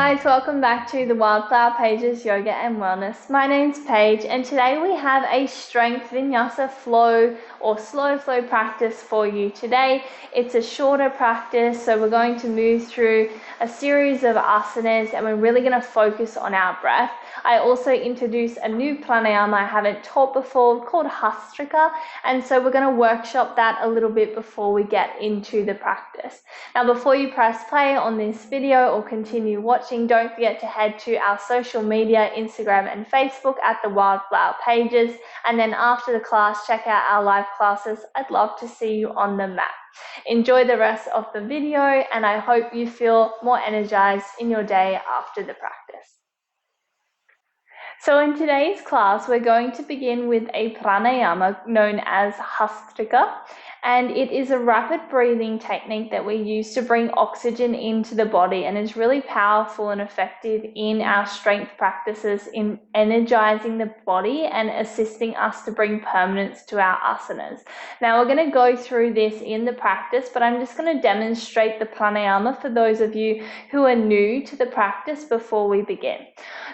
guys, welcome back to the Wildflower Pages Yoga and Wellness. My name's Paige and today we have a strength vinyasa flow or slow flow practice for you today. It's a shorter practice, so we're going to move through a series of asanas and we're really going to focus on our breath. I also introduced a new pranayama I haven't taught before called Bhastrika, and so we're going to workshop that a little bit before we get into the practice. Now before you press play on this video or continue watching, don't forget to head to our social media, Instagram and Facebook at the Wildflower Pages, and then after the class check out our live classes. I'd love to see you on the mat. Enjoy the rest of the video and I hope you feel more energized in your day after the practice. So in today's class, we're going to begin with a pranayama known as Bhastrika, and it is a rapid breathing technique that we use to bring oxygen into the body and is really powerful and effective in our strength practices in energizing the body and assisting us to bring permanence to our asanas. Now we're going to go through this in the practice, but I'm just going to demonstrate the pranayama for those of you who are new to the practice before we begin.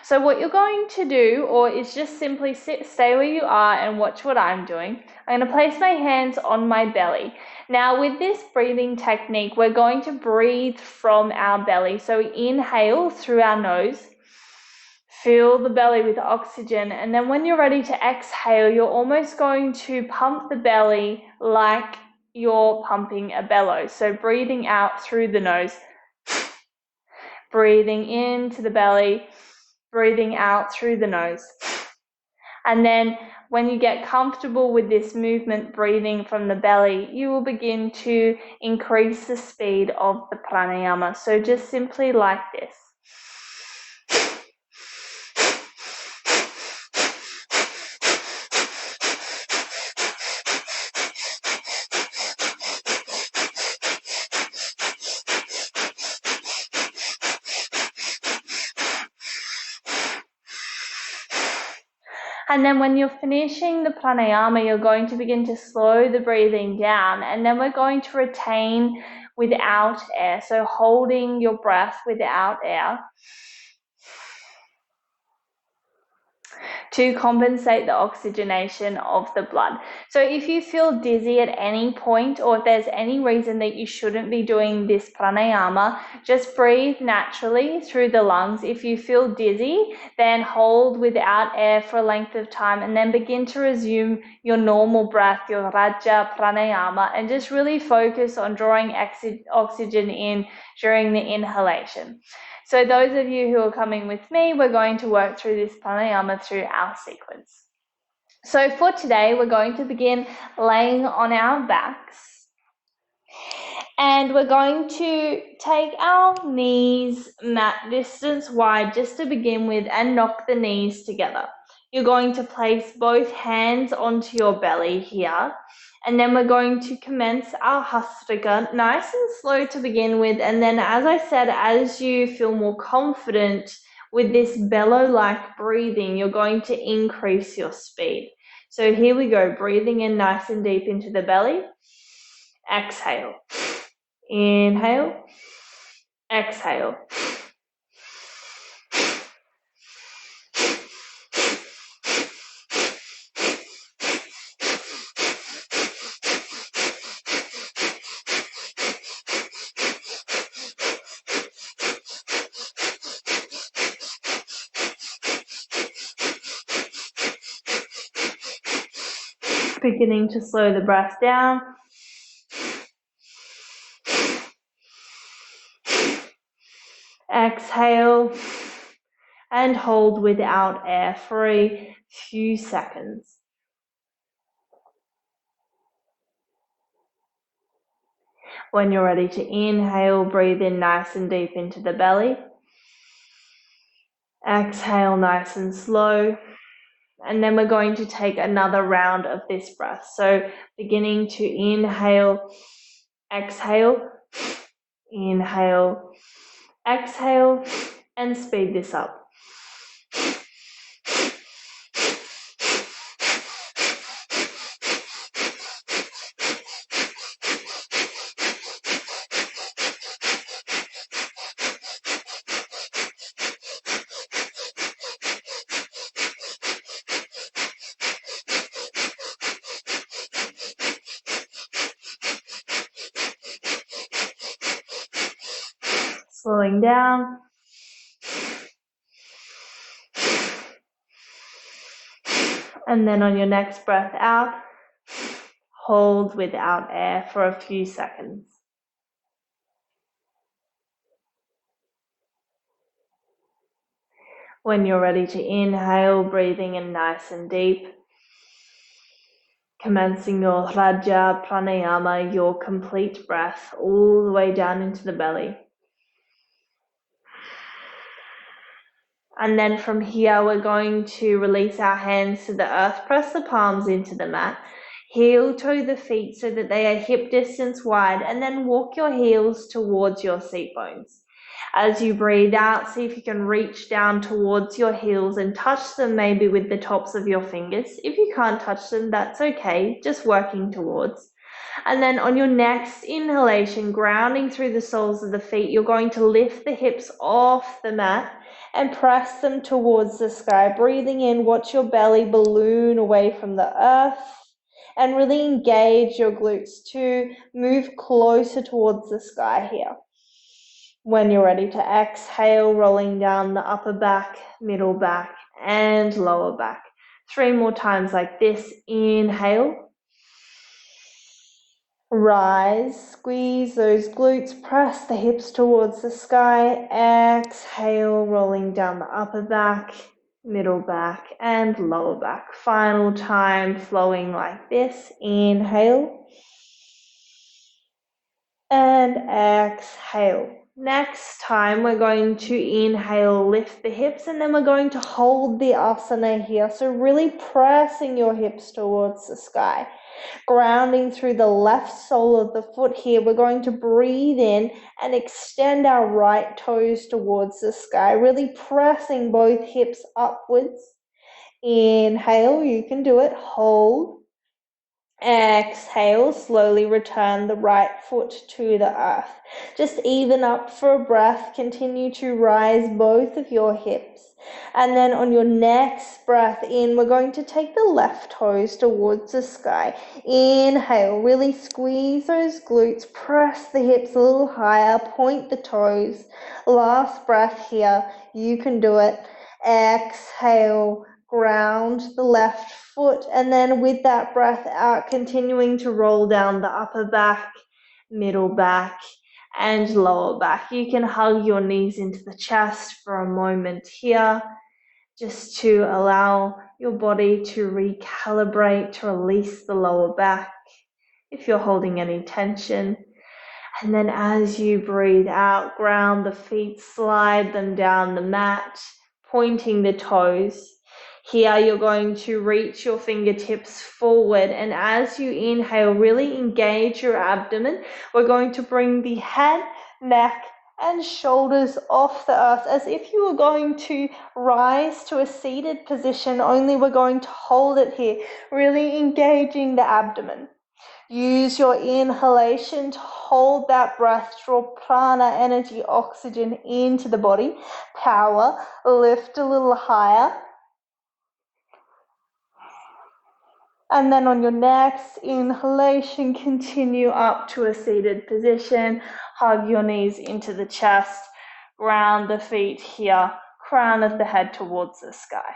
So what you're going to do, or is just simply stay where you are and watch what I'm doing. I'm going to place my hands on my belly. Now with this breathing technique, we're going to breathe from our belly. So we inhale through our nose, fill the belly with oxygen, and then when you're ready to exhale, you're almost going to pump the belly like you're pumping a bellow. So breathing out through the nose, breathing into the belly, breathing out through the nose. And then when you get comfortable with this movement, breathing from the belly, you will begin to increase the speed of the pranayama. So just simply like this. And then when you're finishing the pranayama, you're going to begin to slow the breathing down, and then we're going to retain without air. So holding your breath without air to compensate the oxygenation of the blood. So if you feel dizzy at any point, or if there's any reason that you shouldn't be doing this pranayama, just breathe naturally through the lungs. If you feel dizzy, then hold without air for a length of time and then begin to resume your normal breath, your Raja pranayama, and just really focus on drawing oxygen in during the inhalation. So those of you who are coming with me, we're going to work through this pranayama through our sequence. So for today, we're going to begin laying on our backs. And we're going to take our knees mat distance wide just to begin with and knock the knees together. You're going to place both hands onto your belly here. And then we're going to commence our Bhastrika nice and slow to begin with. And then, as I said, as you feel more confident with this bellow-like breathing, you're going to increase your speed. So here we go, breathing in nice and deep into the belly. Exhale. Inhale. Exhale. Beginning to slow the breath down. Exhale and hold without air for a few seconds. When you're ready to inhale, breathe in nice and deep into the belly. Exhale nice and slow. And then we're going to take another round of this breath. So beginning to inhale, exhale, inhale, exhale, and speed this up. Slowing down. And then on your next breath out, hold without air for a few seconds. When you're ready to inhale, breathing in nice and deep, commencing your Raja Pranayama, your complete breath, all the way down into the belly. And then from here, we're going to release our hands to the earth, press the palms into the mat, heel toe the feet so that they are hip distance wide, and then walk your heels towards your seat bones. As you breathe out, see if you can reach down towards your heels and touch them maybe with the tops of your fingers. If you can't touch them, that's okay, just working towards. And then on your next inhalation, grounding through the soles of the feet, you're going to lift the hips off the mat and press them towards the sky. Breathing in, watch your belly balloon away from the earth and really engage your glutes to move closer towards the sky here. When you're ready to exhale, rolling down the upper back, middle back, and lower back. 3 more times like this. Inhale. Rise, squeeze those glutes, press the hips towards the sky. Exhale, rolling down the upper back, middle back, and lower back. Final time, flowing like this. Inhale. And exhale. Next time, we're going to inhale, lift the hips, and then we're going to hold the asana here. So really pressing your hips towards the sky. Grounding through the left sole of the foot here, we're going to breathe in and extend our right toes towards the sky, really pressing both hips upwards. Inhale, you can do it. Hold. Exhale, slowly return the right foot to the earth. Just even up for a breath. Continue to rise both of your hips. And then on your next breath in, we're going to take the left toes towards the sky. Inhale, really squeeze those glutes, press the hips a little higher, point the toes. Last breath here, you can do it. Exhale, ground the left foot, and then with that breath out, continuing to roll down the upper back, middle back, and lower back. You can hug your knees into the chest for a moment here, just to allow your body to recalibrate, to release the lower back if you're holding any tension. And then as you breathe out, ground the feet, slide them down the mat, pointing the toes. Here you're going to reach your fingertips forward, and as you inhale, really engage your abdomen. We're going to bring the head, neck, and shoulders off the earth as if you were going to rise to a seated position, only we're going to hold it here, really engaging the abdomen. Use your inhalation to hold that breath, draw prana, energy, oxygen into the body. Power, lift a little higher. And then on your next inhalation, continue up to a seated position. Hug your knees into the chest. Ground the feet here. Crown of the head towards the sky.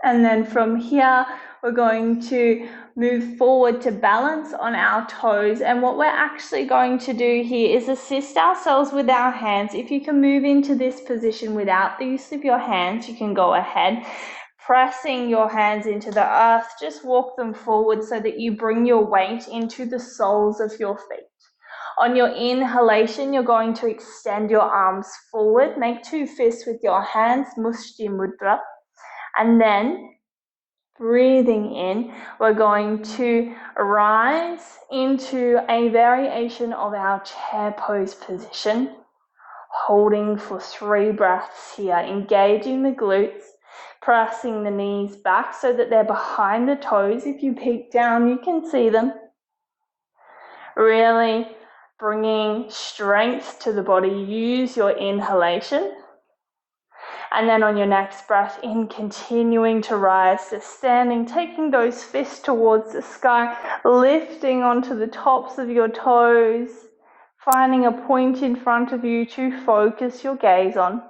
And then from here, we're going to move forward to balance on our toes. And what we're actually going to do here is assist ourselves with our hands. If you can move into this position without the use of your hands, you can go ahead. Pressing your hands into the earth, just walk them forward so that you bring your weight into the soles of your feet. On your inhalation, you're going to extend your arms forward. Make 2 fists with your hands, mushti mudra. And then breathing in, we're going to rise into a variation of our chair pose position, holding for 3 breaths here, engaging the glutes, pressing the knees back so that they're behind the toes. If you peek down, you can see them. Really bringing strength to the body. Use your inhalation. And then on your next breath in, continuing to rise to standing, taking those fists towards the sky, lifting onto the tops of your toes, finding a point in front of you to focus your gaze on.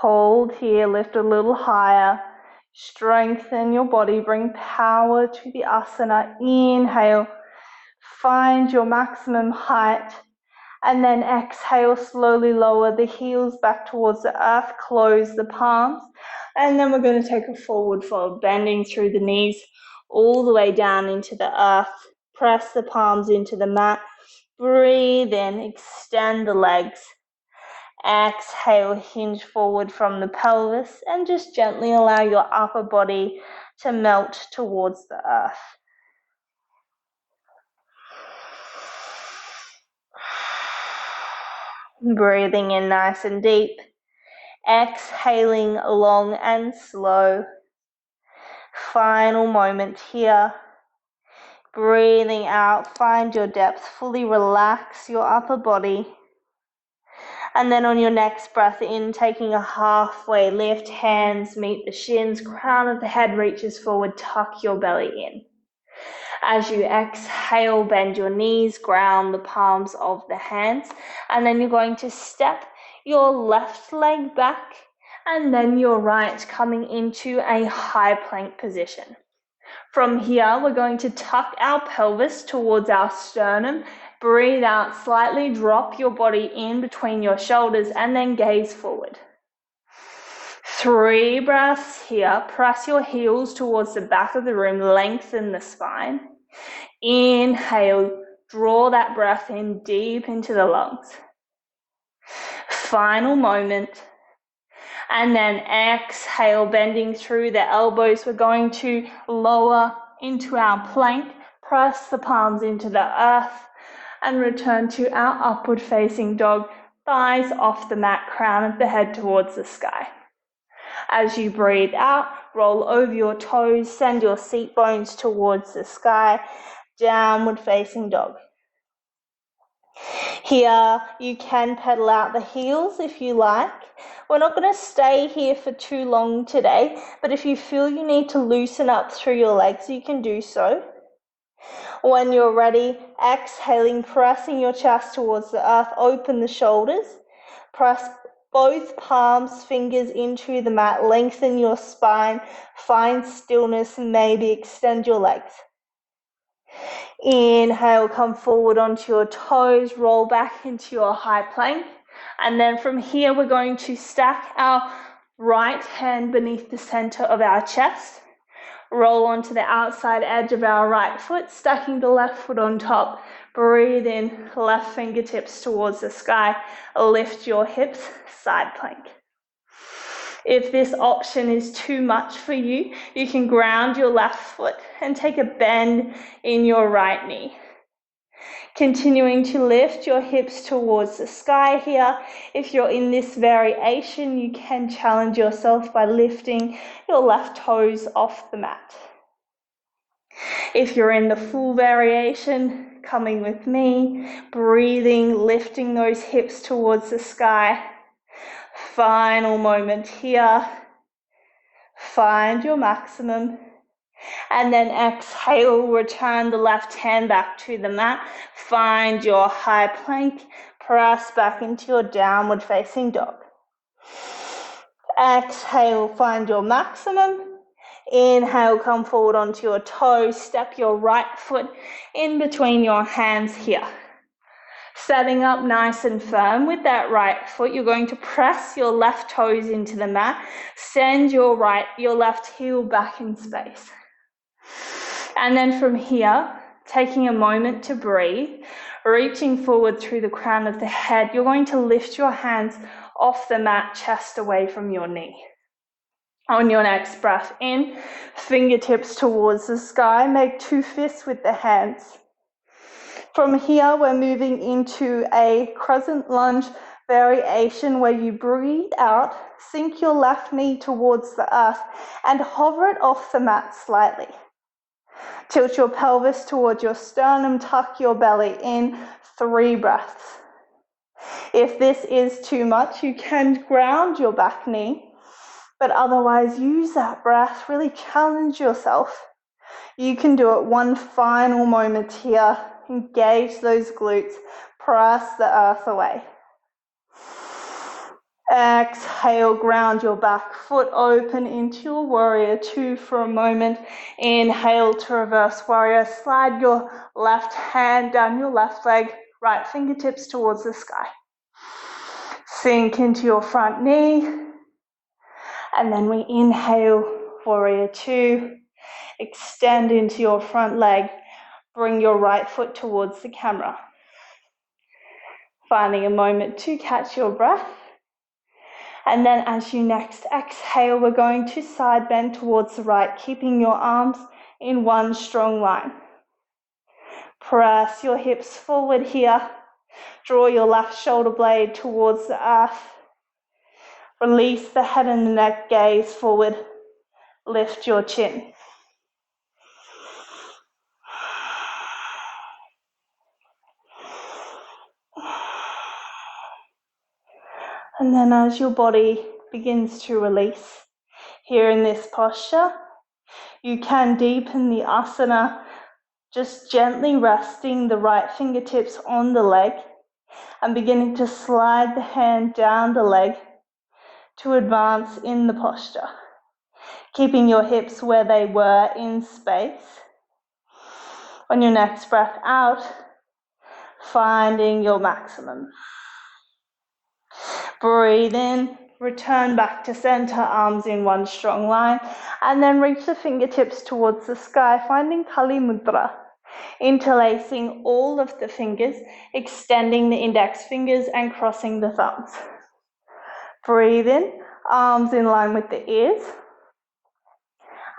Hold here, lift a little higher, strengthen your body, bring power to the asana. Inhale, find your maximum height. And then exhale, slowly lower the heels back towards the earth, close the palms. And then we're going to take a forward fold, bending through the knees all the way down into the earth. Press the palms into the mat. Breathe in, extend the legs. Exhale, hinge forward from the pelvis and just gently allow your upper body to melt towards the earth. Breathing in nice and deep, exhaling long and slow. Final moment here. Breathing out, find your depth, fully relax your upper body. And then on your next breath in, taking a halfway lift, hands meet the shins, crown of the head reaches forward, tuck your belly in. As you exhale, bend your knees, ground the palms of the hands, and then you're going to step your left leg back and then your right, coming into a high plank position. From here, we're going to tuck our pelvis towards our sternum, breathe out slightly, drop your body in between your shoulders, and then gaze forward. 3 breaths here. Press your heels towards the back of the room, lengthen the spine. Inhale, draw that breath in deep into the lungs. Final moment. And then exhale, bending through the elbows. We're going to lower into our plank, press the palms into the earth, and return to our upward facing dog, thighs off the mat, crown of the head towards the sky. As you breathe out, roll over your toes, send your seat bones towards the sky, downward facing dog. Here, you can pedal out the heels if you like. We're not going to stay here for too long today, but if you feel you need to loosen up through your legs, you can do so. When you're ready, exhaling, pressing your chest towards the earth, open the shoulders, press both palms, fingers into the mat, lengthen your spine, find stillness, and maybe extend your legs. Inhale, come forward onto your toes, roll back into your high plank. And then from here, we're going to stack our right hand beneath the center of our chest. Roll onto the outside edge of our right foot, stacking the left foot on top. Breathe in, left fingertips towards the sky. Lift your hips, side plank. If this option is too much for you, you can ground your left foot and take a bend in your right knee. Continuing to lift your hips towards the sky here. If you're in this variation, you can challenge yourself by lifting your left toes off the mat. If you're in the full variation, coming with me, breathing, lifting those hips towards the sky. Final moment here. Find your maximum. And then exhale, return the left hand back to the mat. Find your high plank. Press back into your downward facing dog. Exhale, find your maximum. Inhale, come forward onto your toes. Step your right foot in between your hands here. Setting up nice and firm with that right foot, you're going to press your left toes into the mat. Send your left heel back in space. And then from here, taking a moment to breathe, reaching forward through the crown of the head, you're going to lift your hands off the mat, chest away from your knee. On your next breath in, fingertips towards the sky, make 2 fists with the hands. From here, we're moving into a crescent lunge variation where you breathe out, sink your left knee towards the earth, and hover it off the mat slightly. Tilt your pelvis towards your sternum, tuck your belly in, 3 breaths. If this is too much, you can ground your back knee, but otherwise use that breath, really challenge yourself. You can do it one final moment here. Engage those glutes, press the earth away. Exhale, ground your back foot open into your warrior two for a moment. Inhale to reverse warrior. Slide your left hand down your left leg, right fingertips towards the sky. Sink into your front knee. And then we inhale, warrior two. Extend into your front leg. Bring your right foot towards the camera. Finding a moment to catch your breath. And then as you next exhale, we're going to side bend towards the right, keeping your arms in one strong line. Press your hips forward here. Draw your left shoulder blade towards the earth. Release the head and the neck, gaze forward. Lift your chin. And then as your body begins to release here in this posture, you can deepen the asana, just gently resting the right fingertips on the leg and beginning to slide the hand down the leg to advance in the posture, keeping your hips where they were in space. On your next breath out, finding your maximum. Breathe in, return back to center, arms in one strong line, and then reach the fingertips towards the sky, finding Kali Mudra. Interlacing all of the fingers, extending the index fingers and crossing the thumbs. Breathe in, arms in line with the ears.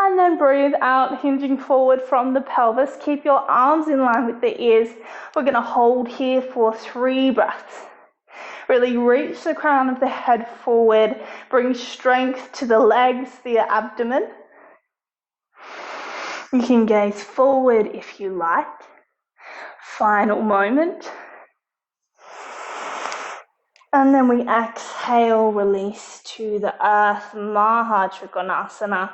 And then breathe out, hinging forward from the pelvis. Keep your arms in line with the ears. We're going to hold here for 3 breaths. Really reach the crown of the head forward. Bring strength to the legs, the abdomen. You can gaze forward if you like. Final moment. And then we exhale, release to the earth, Mahadraganasana.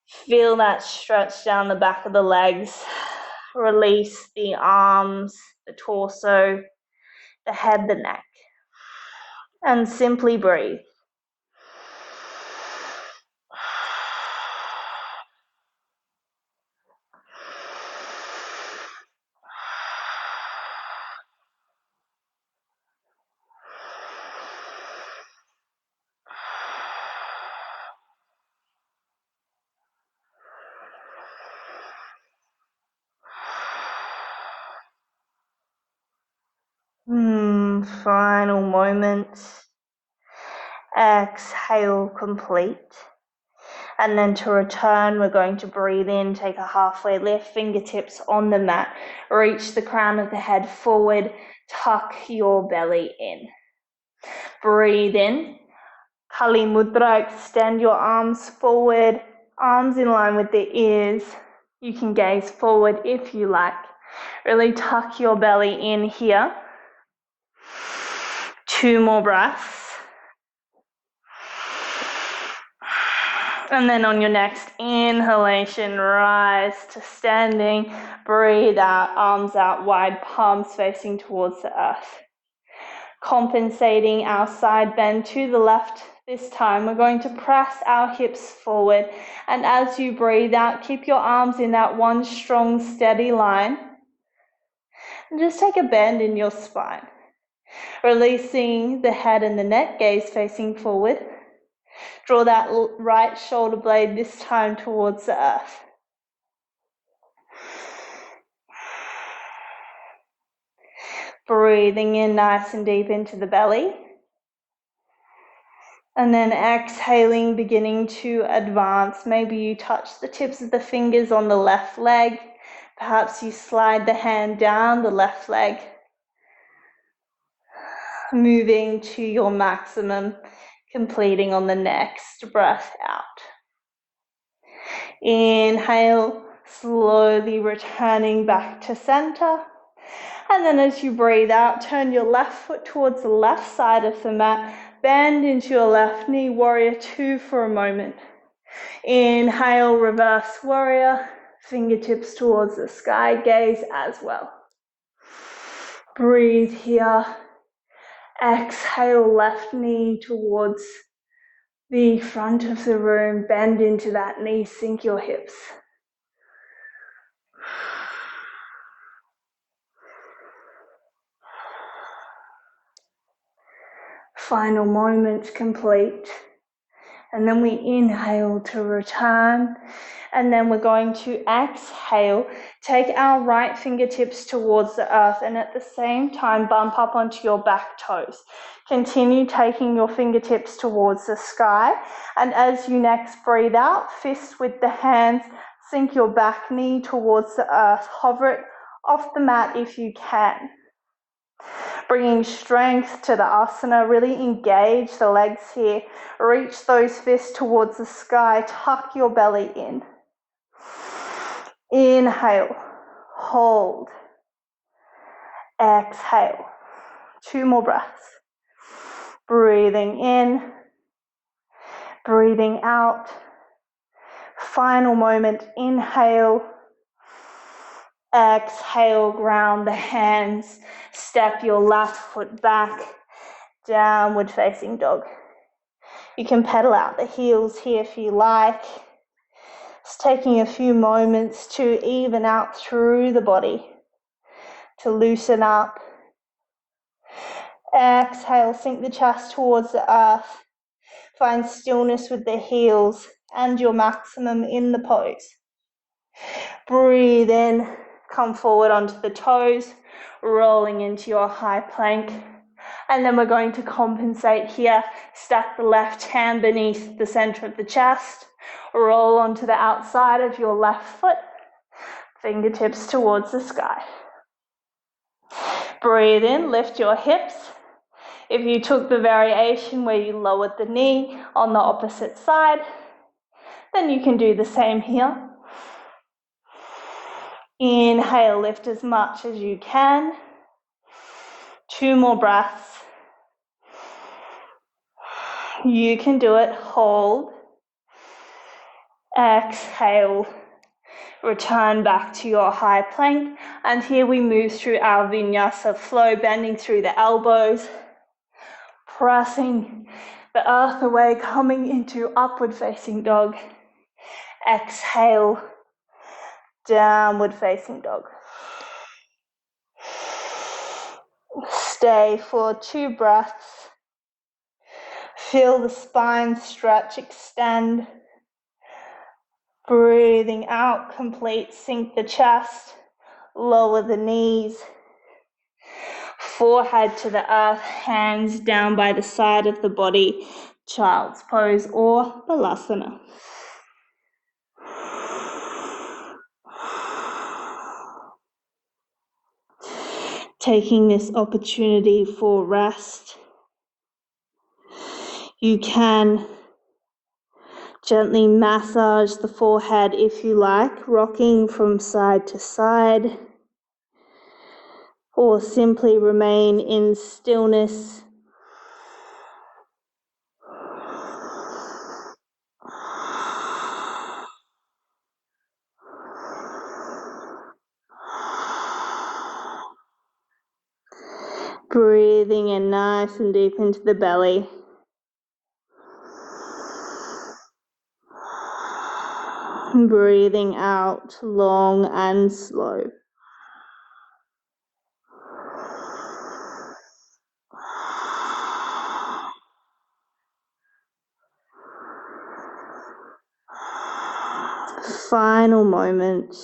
Feel that stretch down the back of the legs. Release the arms, the torso, the head, the neck. And simply breathe. Final moment. Exhale, complete. And then to return, we're going to breathe in, take a halfway lift, fingertips on the mat. Reach the crown of the head forward, tuck your belly in. Breathe in. Kali Mudra, extend your arms forward, arms in line with the ears. You can gaze forward if you like. Really tuck your belly in here. 2 more breaths. And then on your next inhalation, rise to standing. Breathe out, arms out wide, palms facing towards the earth. Compensating our side bend to the left. This time we're going to press our hips forward. And as you breathe out, keep your arms in that one strong, steady line. And just take a bend in your spine. Releasing the head and the neck, gaze facing forward. Draw that right shoulder blade this time towards the earth. Breathing in nice and deep into the belly. And then exhaling, beginning to advance. Maybe you touch the tips of the fingers on the left leg. Perhaps you slide the hand down the left leg. Moving to your maximum, completing on the next breath out. Inhale, slowly returning back to center. And then as you breathe out, turn your left foot towards the left side of the mat. Bend into your left knee, warrior two for a moment. Inhale, reverse warrior. Fingertips towards the sky, gaze as well. Breathe here. Exhale, left knee towards the front of the room. Bend into that knee, sink your hips. Final moment complete. And then we inhale to return. And then we're going to exhale, take our right fingertips towards the earth, and at the same time bump up onto your back toes. Continue taking your fingertips towards the sky. And as you next breathe out, fist with the hands, sink your back knee towards the earth. Hover it off the mat if you can. Bringing strength to the asana, really engage the legs here. Reach those fists towards the sky, tuck your belly in. Inhale, hold, exhale. 2 more breaths. Breathing in, breathing out. Final moment, inhale. Exhale, ground the hands, step your left foot back, downward facing dog. You can pedal out the heels here if you like. It's taking a few moments to even out through the body, to loosen up. Exhale, sink the chest towards the earth. Find stillness with the heels and your maximum in the pose. Breathe in. Come forward onto the toes, rolling into your high plank. And then we're going to compensate here. Stack the left hand beneath the center of the chest. Roll onto the outside of your left foot. Fingertips towards the sky. Breathe in, lift your hips. If you took the variation where you lowered the knee on the opposite side, then you can do the same here. Inhale, lift as much as you can. 2 more breaths. You can do it. Hold. Exhale. Return back to your high plank. And here we move through our vinyasa flow, bending through the elbows, pressing the earth away, coming into upward facing dog. Exhale. Downward facing dog. Stay for 2 breaths. Feel the spine stretch, extend. Breathing out, complete. Sink the chest, lower the knees. Forehead to the earth, hands down by the side of the body. Child's pose or Balasana. Taking this opportunity for rest. You can gently massage the forehead if you like, rocking from side to side, or simply remain in stillness. Breathing in nice and deep into the belly. Breathing out long and slow. Final moment.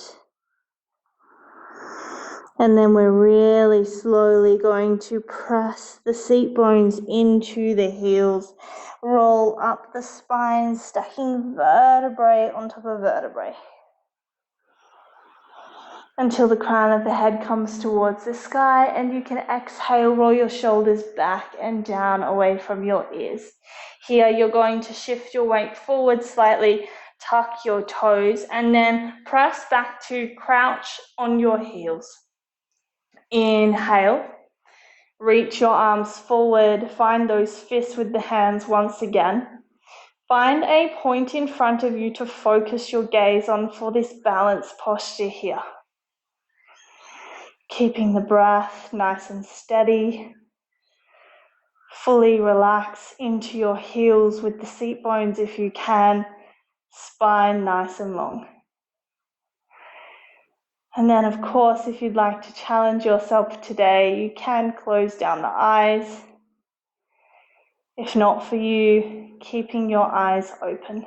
And then we're really slowly going to press the seat bones into the heels. Roll up the spine, stacking vertebrae on top of vertebrae, until the crown of the head comes towards the sky, and you can exhale, roll your shoulders back and down away from your ears. Here you're going to shift your weight forward slightly, tuck your toes, and then press back to crouch on your heels. Inhale, reach your arms forward, find those fists with the hands once again. Find a point in front of you to focus your gaze on for this balanced posture here. Keeping the breath nice and steady. Fully relax into your heels with the seat bones if you can. Spine nice and long. And then of course, if you'd like to challenge yourself today, you can close down the eyes. If not for you, keeping your eyes open.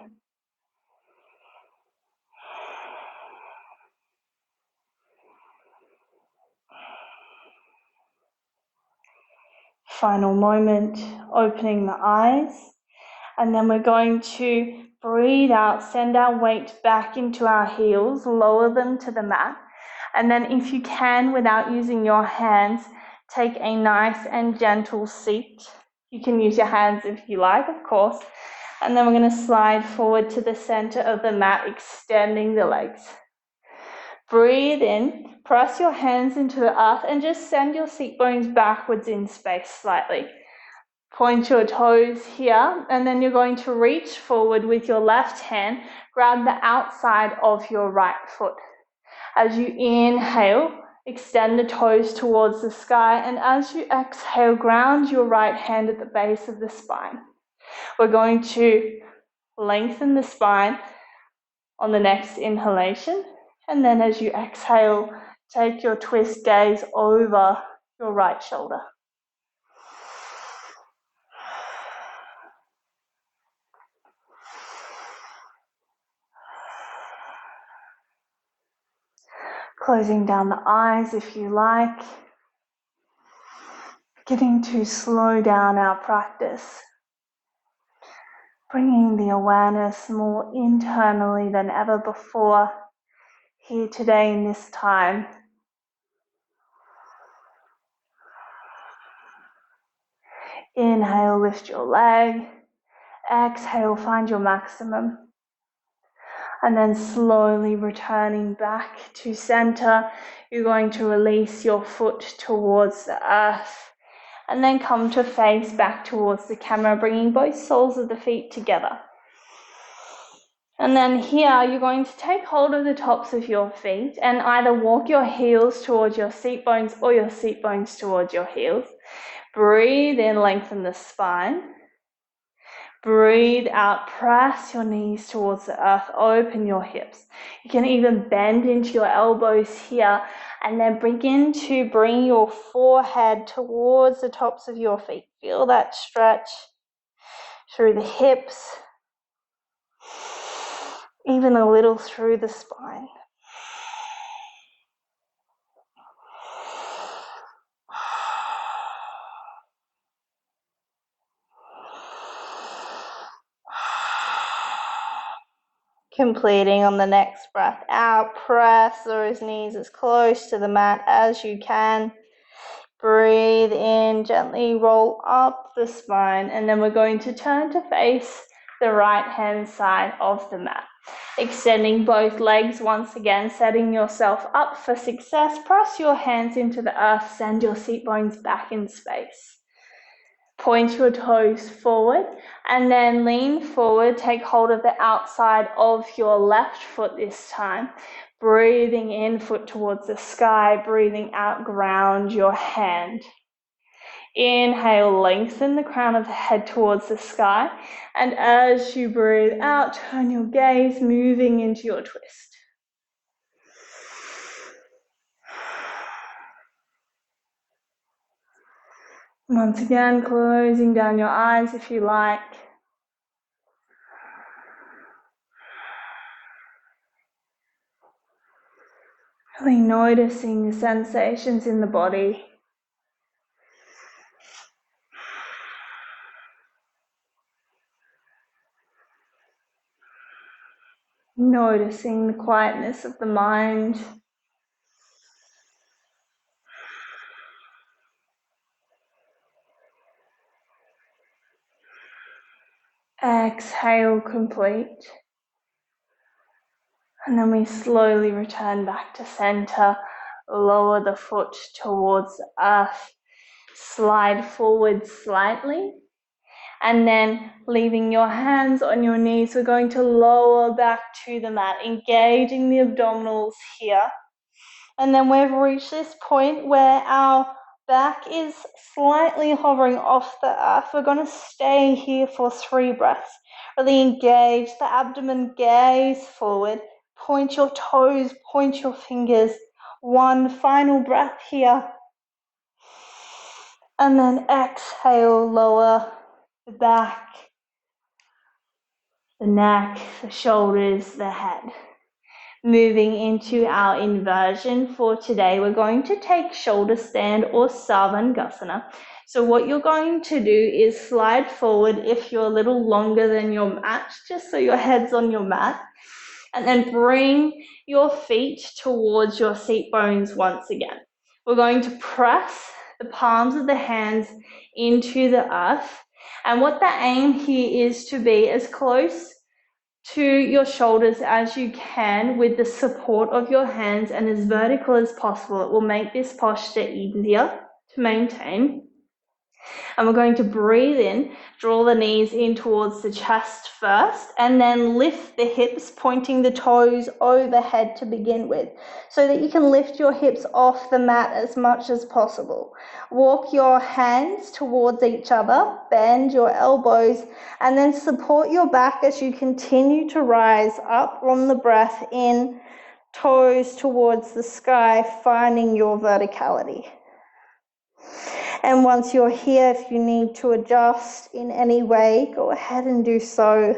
Final moment, opening the eyes. And then we're going to breathe out, send our weight back into our heels, lower them to the mat. And then if you can, without using your hands, take a nice and gentle seat. You can use your hands if you like, of course. And then we're going to slide forward to the center of the mat, extending the legs. Breathe in, press your hands into the earth and just send your seat bones backwards in space slightly. Point your toes here, and then you're going to reach forward with your left hand, grab the outside of your right foot. As you inhale, extend the toes towards the sky, and as you exhale, ground your right hand at the base of the spine. We're going to lengthen the spine on the next inhalation, and then as you exhale, take your twist gaze over your right shoulder. Closing down the eyes if you like. Beginning to slow down our practice. Bringing the awareness more internally than ever before, here today in this time. Inhale, lift your leg. Exhale, find your maximum. And then slowly returning back to center, you're going to release your foot towards the earth. And then come to face back towards the camera, bringing both soles of the feet together. And then here, you're going to take hold of the tops of your feet and either walk your heels towards your seat bones or your seat bones towards your heels. Breathe in, lengthen the spine. Breathe out, press your knees towards the earth, open your hips. You can even bend into your elbows here and then begin to bring your forehead towards the tops of your feet. Feel that stretch through the hips, even a little through the spine. Completing on the next breath out, press those knees as close to the mat as you can. Breathe in, gently roll up the spine, and then we're going to turn to face the right hand side of the mat. Extending both legs once again, setting yourself up for success. Press your hands into the earth, send your seat bones back in space. Point your toes forward and then lean forward, take hold of the outside of your left foot this time. Breathing in, foot towards the sky, breathing out, ground your hand. Inhale, lengthen the crown of the head towards the sky, and as you breathe out, turn your gaze, moving into your twist. Once again, closing down your eyes if you like. Really noticing the sensations in the body. Noticing the quietness of the mind. Exhale, complete. And then we slowly return back to center, lower the foot towards the earth, slide forward slightly, and then leaving your hands on your knees, we're going to lower back to the mat, engaging the abdominals here. And then we've reached this point where our back is slightly hovering off the earth. We're going to stay here for 3 breaths. Really engage the abdomen, gaze forward, point your toes, point your fingers. 1 final breath here. And then exhale, lower the back, the neck, the shoulders, the head. Moving into our inversion for today, we're going to take shoulder stand or Savangasana. So what you're going to do is slide forward if you're a little longer than your mat, just so your head's on your mat, and then bring your feet towards your seat bones once again. We're going to press the palms of the hands into the earth, and what the aim here is to be as close to your shoulders as you can with the support of your hands and as vertical as possible. It will make this posture easier to maintain. And we're going to breathe in, draw the knees in towards the chest first, and then lift the hips, pointing the toes overhead to begin with, so that you can lift your hips off the mat as much as possible. Walk your hands towards each other, bend your elbows, and then support your back as you continue to rise up on the breath in, toes towards the sky, finding your verticality. And once you're here, if you need to adjust in any way, go ahead and do so.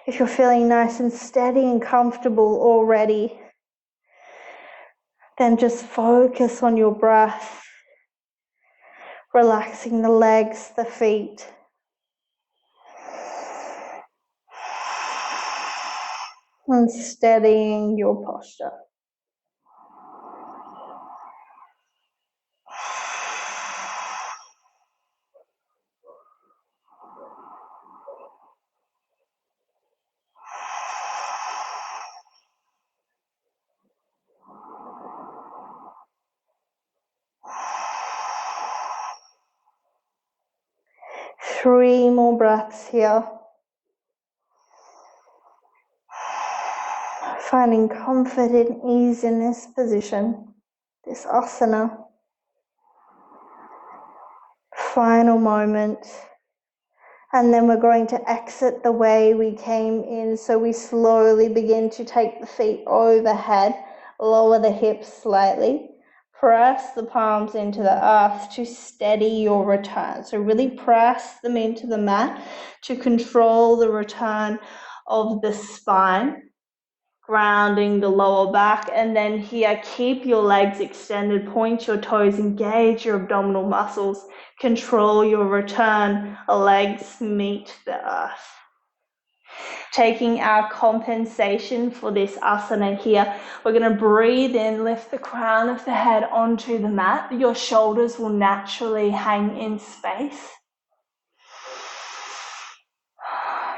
If you're feeling nice and steady and comfortable already, then just focus on your breath, relaxing the legs, the feet. And steadying your posture. Three more breaths here. Finding comfort and ease in this position, this asana. Final moment. And then we're going to exit the way we came in. So we slowly begin to take the feet overhead, lower the hips slightly, press the palms into the earth to steady your return. So really press them into the mat to control the return of the spine, grounding the lower back. And then here, keep your legs extended, point your toes, engage your abdominal muscles, control your return, legs meet the earth. Taking our compensation for this asana here, we're going to breathe in, lift the crown of the head onto the mat. Your shoulders will naturally hang in space.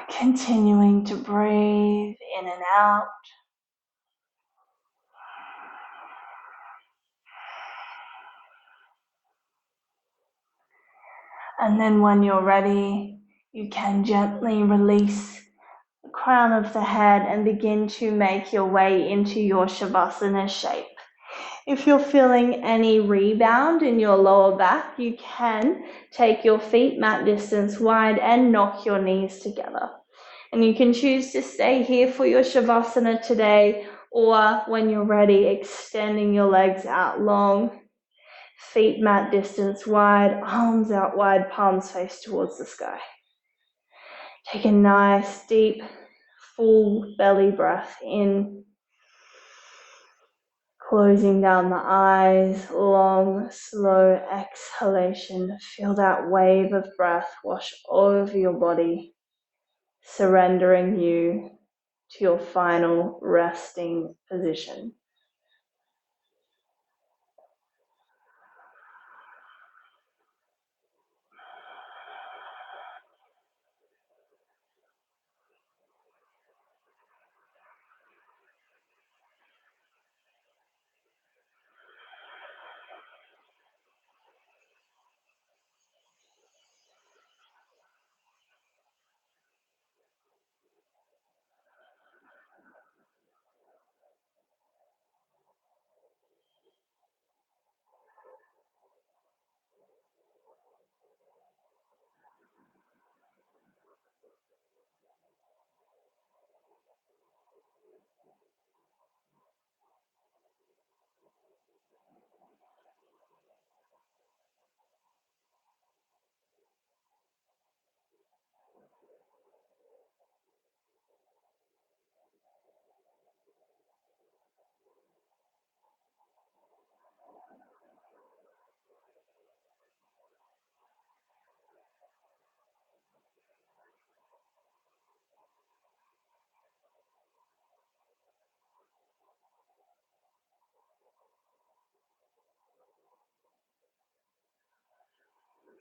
Continuing to breathe in and out. And then when you're ready, you can gently release the crown of the head and begin to make your way into your Shavasana shape. If you're feeling any rebound in your lower back, you can take your feet mat distance wide and knock your knees together. And you can choose to stay here for your Shavasana today, or when you're ready, extending your legs out long. Feet mat distance wide, arms out wide, palms face towards the sky. Take a nice, deep, full belly breath in. Closing down the eyes, long, slow exhalation. Feel that wave of breath wash over your body, surrendering you to your final resting position.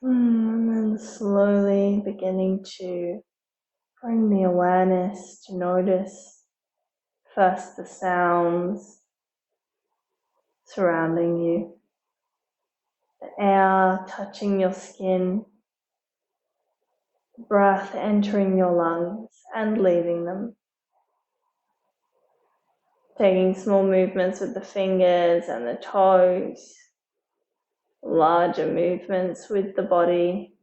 And then slowly beginning to bring the awareness to notice first the sounds surrounding you, the air touching your skin, breath entering your lungs and leaving them. Taking small movements with the fingers and the toes, larger movements with the body,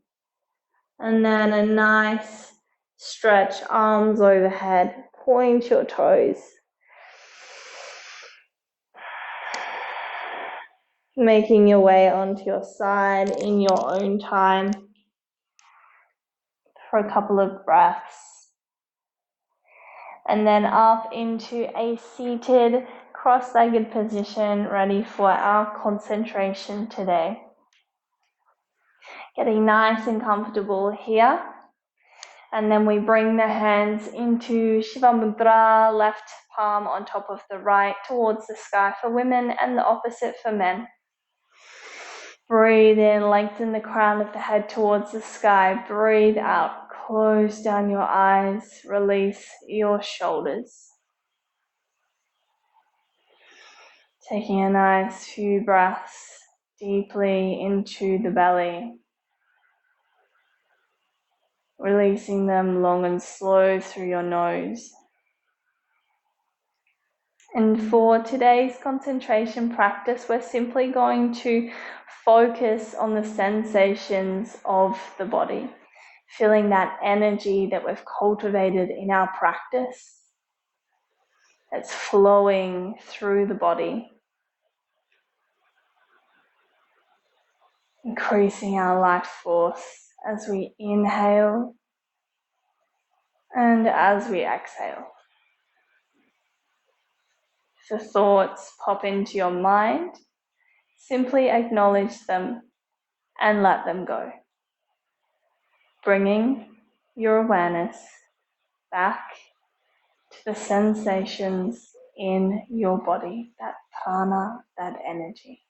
and then a nice stretch, arms overhead, point your toes. Making your way onto your side in your own time for a couple of breaths. And then up into a seated, cross-legged position, ready for our concentration today. Getting nice and comfortable here. And then we bring the hands into Shiva Mudra, left palm on top of the right towards the sky for women and the opposite for men. Breathe in, lengthen the crown of the head towards the sky. Breathe out, close down your eyes, release your shoulders. Taking a nice few breaths deeply into the belly. Releasing them long and slow through your nose. And for today's concentration practice, we're simply going to focus on the sensations of the body, feeling that energy that we've cultivated in our practice that's flowing through the body, increasing our life force as we inhale and as we exhale. If the thoughts pop into your mind, simply acknowledge them and let them go, bringing your awareness back to the sensations in your body, that prana, that energy.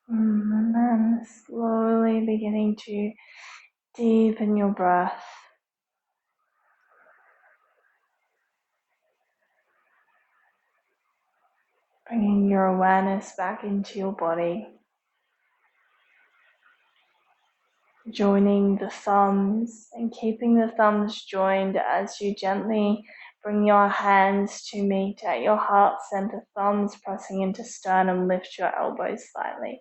And then slowly beginning to deepen your breath. Bringing your awareness back into your body. Joining the thumbs and keeping the thumbs joined as you gently bring your hands to meet at your heart center. Thumbs pressing into sternum. Lift your elbows slightly.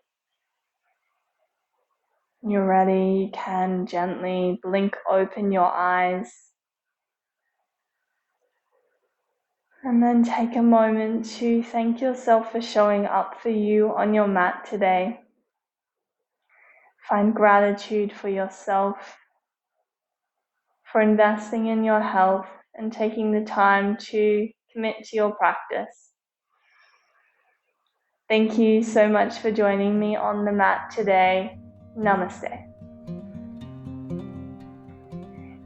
When you're ready, you can gently blink open your eyes. And then take a moment to thank yourself for showing up for you on your mat today. Find gratitude for yourself, for investing in your health and taking the time to commit to your practice. Thank you so much for joining me on the mat today. Namaste.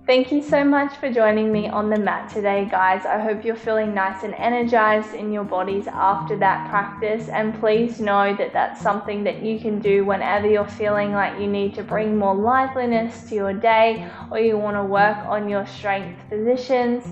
Thank you so much for joining me on the mat today, guys. I hope you're feeling nice and energized in your bodies after that practice, and please know that that's something that you can do whenever you're feeling like you need to bring more liveliness to your day or you want to work on your strength positions.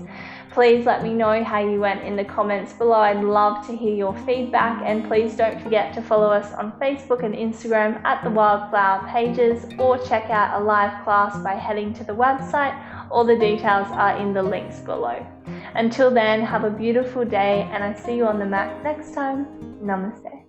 Please let me know how you went in the comments below. I'd love to hear your feedback, and please don't forget to follow us on Facebook and Instagram at the Wildflower Pages, or check out a live class by heading to the website. All the details are in the links below. Until then, have a beautiful day, and I see you on the mat next time. Namaste.